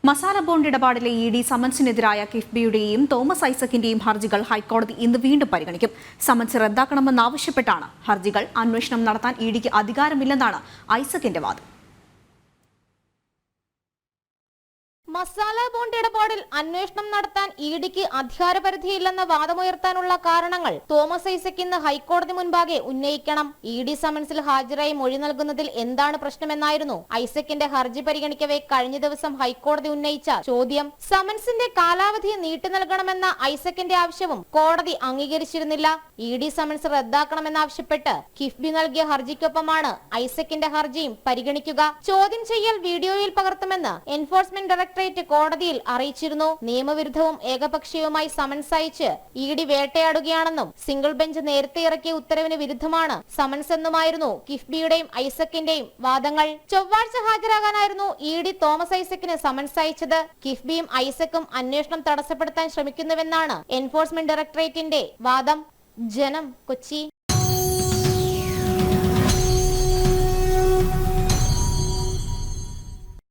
Masala bond ഇടപാടിലെ ED സമൻസിനെതിരായ കിഫ്ബിയുടെയും Thomas ഐസക്കിന്റെയും ഹർജികൾ ഹൈക്കോടതി ഇന്ന് വീണ്ടും പരിഗണിക്കും. സമൻസ് റദ്ദാക്കണമെന്നാവശ്യപ്പെട്ടാണ് ഹർജികൾ. അന്വേഷണം നടത്താൻ ഇഡിക്ക് അധികാരമില്ലെന്നാണ് ഐസക്കിന്റെ വാദം. മസാല ബോണ്ട് ഇടപാടിൽ അന്വേഷണം നടത്താൻ ഇഡിക്ക് അധികാരപരിധിയില്ലെന്ന വാദമുയർത്താനുള്ള കാരണങ്ങൾ തോമസ് ഐസക് ഇന്ന് ഹൈക്കോടതി മുൻപാകെ ഉന്നയിക്കണം. ഇഡി സമൻസിൽ ഹാജരായി മൊഴി നൽകുന്നതിൽ എന്താണ് പ്രശ്നമെന്നായിരുന്നു ഐസക്കിന്റെ ഹർജി പരിഗണിക്കവേ കഴിഞ്ഞ ദിവസം ഹൈക്കോടതി ഉന്നയിച്ച ചോദ്യം. സമൻസിന്റെ കാലാവധി നീട്ടി നൽകണമെന്ന ഐസക്കിന്റെ ആവശ്യവും കോടതി അംഗീകരിച്ചിരുന്നില്ല. ഇഡി സമൻസ് റദ്ദാക്കണമെന്നാവശ്യപ്പെട്ട് കിഫ്ബി നൽകിയ ഹർജിക്കൊപ്പമാണ് ഐസക്കിന്റെ ഹർജിയും പരിഗണിക്കുക. ചോദ്യം ചെയ്യൽ വീഡിയോയിൽ പകർത്തുമെന്ന് എൻഫോഴ്സ്മെന്റ് ഡയറക്ടറേറ്റ് കോടതിയിൽ അറിയിച്ചിരുന്നു. നിയമവിരുദ്ധവും ഏകപക്ഷീയവുമായി സമൻസ് അയച്ച് ഇഡി വേട്ടയാടുകയാണെന്നും സിംഗിൾ ബെഞ്ച് നേരത്തെ ഇറക്കിയ ഉത്തരവിന് വിരുദ്ധമാണ് സമൻസ് എന്നുമായിരുന്നു കിഫ്ബിയുടെയും ഐസക്കിന്റെയും വാദങ്ങൾ. ചൊവ്വാഴ്ച ഹാജരാകാനായിരുന്നു ഇഡി തോമസ് ഐസക്കിന് സമൻസ് അയച്ചത്. കിഫ്ബിയും ഐസക്കും അന്വേഷണം തടസ്സപ്പെടുത്താൻ ശ്രമിക്കുന്നുവെന്നാണ് എൻഫോഴ്സ്മെന്റ് ഡയറക്ടറേറ്റിന്റെ വാദം. ജനം, കൊച്ചി.